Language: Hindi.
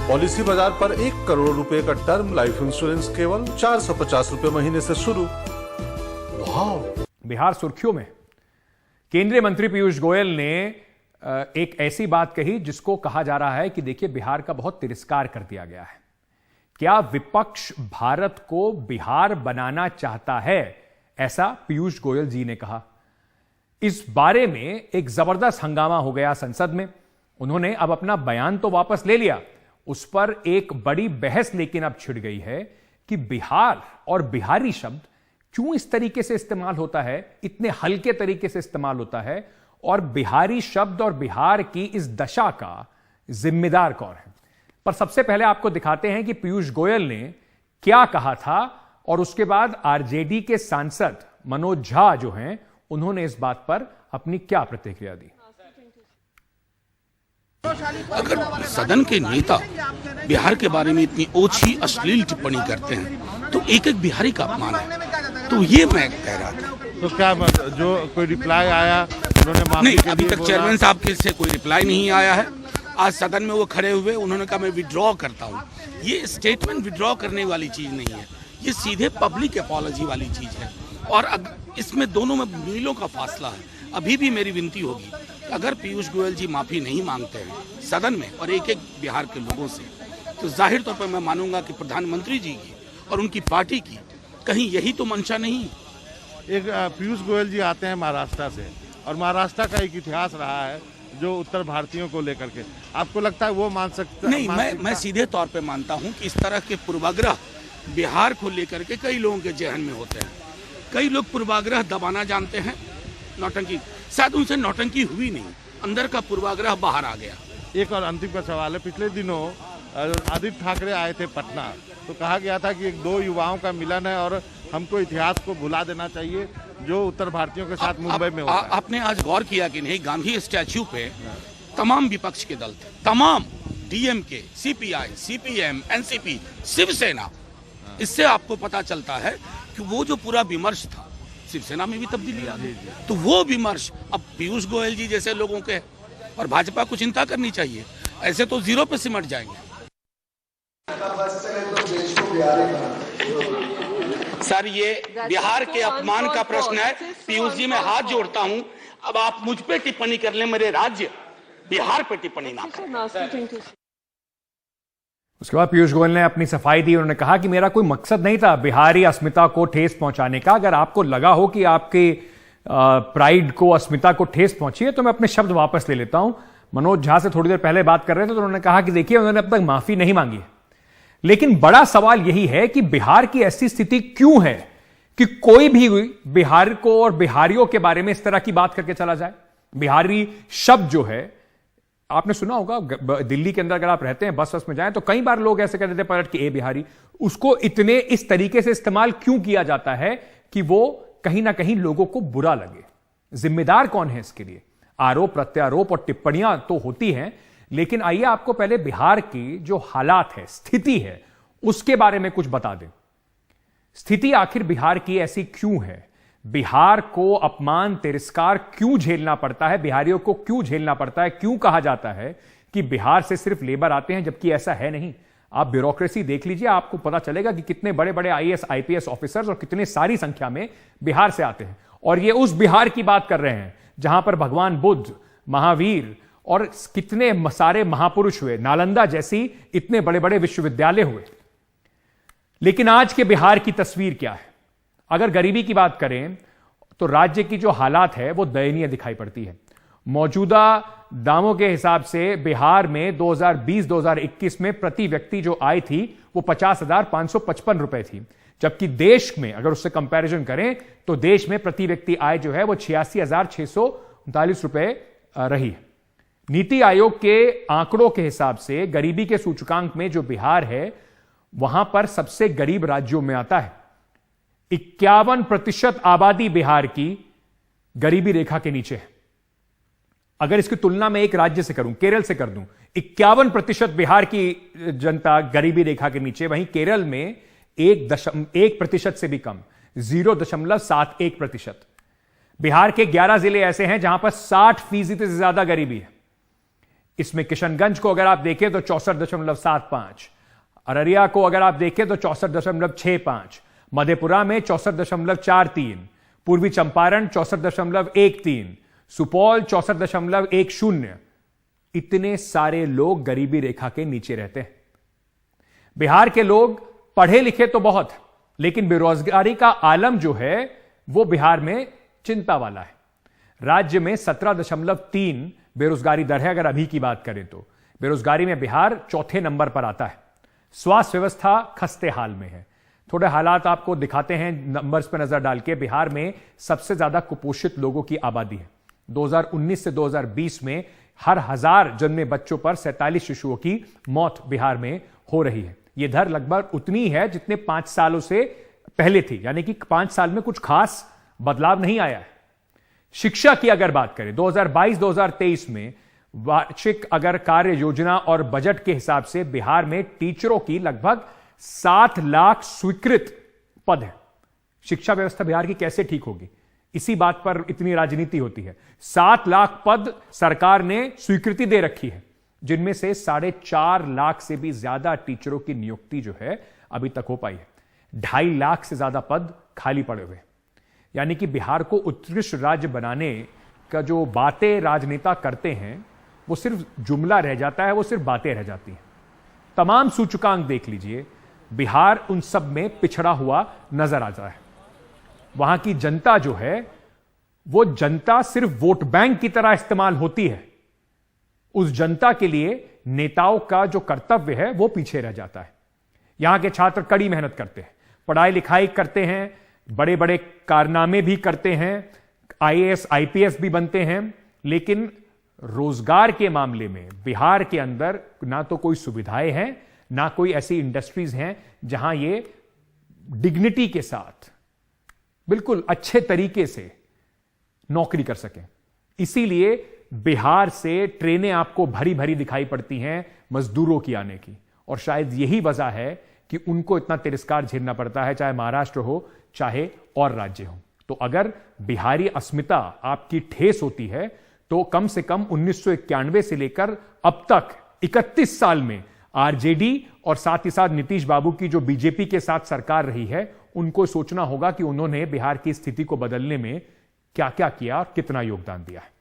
पॉलिसी बाजार पर 1 करोड़ रुपए का टर्म लाइफ इंश्योरेंस केवल 450 रुपए महीने से शुरू। वाह! बिहार सुर्खियों में। केंद्रीय मंत्री पीयूष गोयल ने एक ऐसी बात कही जिसको कहा जा रहा है कि देखिए बिहार का बहुत तिरस्कार कर दिया गया है। क्या विपक्ष भारत को बिहार बनाना चाहता है, ऐसा पीयूष गोयल जी ने कहा। इस बारे में एक जबरदस्त हंगामा हो गया संसद में। उन्होंने अब अपना बयान तो वापस ले लिया, उस पर एक बड़ी बहस लेकिन अब छिड़ गई है कि बिहार और बिहारी शब्द क्यों इस तरीके से इस्तेमाल होता है, इतने हल्के तरीके से इस्तेमाल होता है, और बिहारी शब्द और बिहार की इस दशा का जिम्मेदार कौन है। पर सबसे पहले आपको दिखाते हैं कि पीयूष गोयल ने क्या कहा था और उसके बाद आरजेडी के सांसद मनोज झा जो हैं उन्होंने इस बात पर अपनी क्या प्रतिक्रिया दी। अगर सदन के नेता बिहार के बारे में इतनी ओछी अश्लील टिप्पणी करते हैं तो एक एक बिहारी का अपमान है। तो ये मैं कह रहा था। तो क्या जो कोई रिप्लाई आया उन्होंने माफी नहीं, अभी तक चेयरमैन साहब के से कोई रिप्लाई नहीं आया है। आज सदन में वो खड़े हुए, उन्होंने कहा मैं विड्रॉ करता हूँ। ये स्टेटमेंट विड्रॉ करने वाली चीज नहीं है, ये सीधे पब्लिक अपॉलॉजी वाली चीज है। और इसमें दोनों में मीलों का फासला है। अभी भी मेरी विनती होगी, अगर पीयूष गोयल जी माफी नहीं मांगते हैं सदन में और एक एक बिहार के लोगों से, तो जाहिर तौर पर मैं मानूंगा कि प्रधानमंत्री जी की और उनकी पार्टी की कहीं यही तो मंशा नहीं। एक पीयूष गोयल जी आते हैं महाराष्ट्र से, और महाराष्ट्र का एक इतिहास रहा है जो उत्तर भारतीयों को लेकर के, आपको लगता है वो मान सकते? नहीं, मैं सीधे तौर पे मानता हूं कि इस तरह के पूर्वाग्रह बिहार को लेकर के कई लोगों के जहन में होते हैं। कई लोग पूर्वाग्रह दबाना जानते हैं, नौटंकी, शायद उनसे नौटंकी हुई नहीं, अंदर का पूर्वाग्रह बाहर आ गया। एक और अंतिम का सवाल है, पिछले दिनों आदित्य ठाकरे आए थे पटना, तो कहा गया था कि 2 युवाओं का मिलन है और हमको इतिहास को भुला देना चाहिए जो उत्तर भारतीयों के साथ मुंबई में होता है। आपने आज गौर किया कि नहीं, गांधी स्टैच्यू पे तमाम विपक्ष के दल थे, तमाम डीएमके, सीपीआई, सीपीएम, एनसीपी, शिवसेना। इससे आपको पता चलता है कि वो जो पूरा विमर्श था, शिवसेना में भी तब्दीली आ गई। तो वो विमर्श अब पीयूष गोयल जी जैसे लोगों के, और भाजपा को चिंता करनी चाहिए, ऐसे तो 0 पे सिमट जाएंगे। सर, ये बिहार के अपमान का प्रश्न है। पीयूष जी, मैं हाथ जोड़ता हूं, अब आप मुझ पे टिप्पणी कर लें, मेरे राज्य बिहार पे टिप्पणी ना करें। उसके बाद पीयूष गोयल ने अपनी सफाई दी। उन्होंने कहा कि मेरा कोई मकसद नहीं था बिहारी अस्मिता को ठेस पहुंचाने का। अगर आपको लगा हो कि आपके प्राइड को, अस्मिता को ठेस पहुंची है, तो मैं अपने शब्द वापस ले लेता हूं। मनोज झा से थोड़ी देर पहले बात कर रहे थे तो उन्होंने कहा कि देखिए उन्होंने अब तक माफी नहीं मांगी है, लेकिन बड़ा सवाल यही है कि बिहार की ऐसी स्थिति क्यों है कि कोई भी बिहार को और बिहारियों के बारे में इस तरह की बात करके चला जाए। बिहारी शब्द जो है, आपने सुना होगा, दिल्ली के अंदर अगर आप रहते हैं, बस में जाएं, तो कई बार लोग ऐसे कहते थे पलट के, ए बिहारी। उसको इतने इस तरीके से इस्तेमाल क्यों किया जाता है कि वो कहीं ना कहीं लोगों को बुरा लगे। जिम्मेदार कौन है इसके लिए? आरोप प्रत्यारोप और टिप्पणियां तो होती हैं, लेकिन आइए आपको पहले बिहार की जो हालात है, स्थिति है, उसके बारे में कुछ बता दें। स्थिति आखिर बिहार की ऐसी क्यों है? बिहार को अपमान, तिरस्कार क्यों झेलना पड़ता है? बिहारियों को क्यों झेलना पड़ता है? क्यों कहा जाता है कि बिहार से सिर्फ लेबर आते हैं, जबकि ऐसा है नहीं। आप ब्यूरोक्रेसी देख लीजिए, आपको पता चलेगा कि कितने बड़े बड़े आईएएस, आईपीएस ऑफिसर्स और कितने सारी संख्या में बिहार से आते हैं। और ये उस बिहार की बात कर रहे हैं जहां पर भगवान बुद्ध, महावीर और कितने सारे महापुरुष हुए, नालंदा जैसी इतने बड़े बड़े विश्वविद्यालय हुए। लेकिन आज के बिहार की तस्वीर क्या है? अगर गरीबी की बात करें तो राज्य की जो हालात है वो दयनीय दिखाई पड़ती है। मौजूदा दामों के हिसाब से बिहार में 2020-2021 में प्रति व्यक्ति जो आय थी वो 50,555 रुपए थी, जबकि देश में अगर उससे कंपैरिजन करें तो देश में प्रति व्यक्ति आय जो है वो 86,639 रुपए रही है। नीति आयोग के आंकड़ों के हिसाब से गरीबी के सूचकांक में जो बिहार है वहां पर सबसे गरीब राज्यों में आता है। 51% आबादी बिहार की गरीबी रेखा के नीचे है। अगर इसकी तुलना में एक राज्य से करूं, केरल से कर दूं, 51% बिहार की जनता गरीबी रेखा के नीचे, वहीं केरल में 1% से भी कम, 0.71%। बिहार के 11 जिले ऐसे हैं जहां पर 60% से ज्यादा गरीबी है। इसमें किशनगंज को अगर आप देखें तो 64.75, अररिया को अगर आप देखें तो 64.65, मधेपुरा में 64.43, पूर्वी चंपारण 64.13, सुपौल 64.10। इतने सारे लोग गरीबी रेखा के नीचे रहते हैं। बिहार के लोग पढ़े लिखे तो बहुत, लेकिन बेरोजगारी का आलम जो है वो बिहार में चिंता वाला है। राज्य में 17.3 बेरोजगारी दर है। अगर अभी की बात करें तो बेरोजगारी में बिहार चौथे नंबर पर आता है। स्वास्थ्य व्यवस्था खस्ते हाल में है। थोड़े हालात आपको दिखाते हैं नंबर्स पर नजर डाल के। बिहार में सबसे ज्यादा कुपोषित लोगों की आबादी है। 2019 से 2020 में हर 1000 जन्मे बच्चों पर 47 शिशुओं की मौत बिहार में हो रही है। यह दर लगभग उतनी है जितने 5 सालों से पहले थी, यानी कि 5 साल में कुछ खास बदलाव नहीं आया है। शिक्षा की अगर बात करें 2022-2023 में वार्षिक अगर कार्य योजना और बजट के हिसाब से बिहार में टीचरों की लगभग 7 लाख स्वीकृत पद है। शिक्षा व्यवस्था बिहार की कैसे ठीक होगी, इसी बात पर इतनी राजनीति होती है। 7 लाख पद सरकार ने स्वीकृति दे रखी है, जिनमें से 4.5 लाख से भी ज्यादा टीचरों की नियुक्ति जो है अभी तक हो पाई है। 2.5 लाख से ज्यादा पद खाली पड़े हुए। यानी कि बिहार को उत्कृष्ट राज्य बनाने का जो बातें राजनेता करते हैं वो सिर्फ जुमला रह जाता है, वो सिर्फ बातें रह जाती हैं। तमाम सूचकांक देख लीजिए, बिहार उन सब में पिछड़ा हुआ नजर आता है। वहां की जनता जो है वो जनता सिर्फ वोट बैंक की तरह इस्तेमाल होती है। उस जनता के लिए नेताओं का जो कर्तव्य है वो पीछे रह जाता है। यहां के छात्र कड़ी मेहनत करते हैं, पढ़ाई लिखाई करते हैं, बड़े बड़े कारनामे भी करते हैं, IAS IPS भी बनते हैं, लेकिन रोजगार के मामले में बिहार के अंदर ना तो कोई सुविधाएं हैं, ना कोई ऐसी इंडस्ट्रीज हैं जहां ये डिग्निटी के साथ बिल्कुल अच्छे तरीके से नौकरी कर सकें। इसीलिए बिहार से ट्रेनें आपको भरी भरी दिखाई पड़ती हैं मजदूरों की आने की, और शायद यही वजह है कि उनको इतना तिरस्कार झेलना पड़ता है, चाहे महाराष्ट्र हो चाहे और राज्य हो। तो अगर बिहारी अस्मिता आपकी ठेस होती है तो कम से कम 1991 से लेकर अब तक 31 साल में आरजेडी और साथ ही साथ नीतीश बाबू की जो बीजेपी के साथ सरकार रही है, उनको सोचना होगा कि उन्होंने बिहार की स्थिति को बदलने में क्या क्या किया और कितना योगदान दिया है।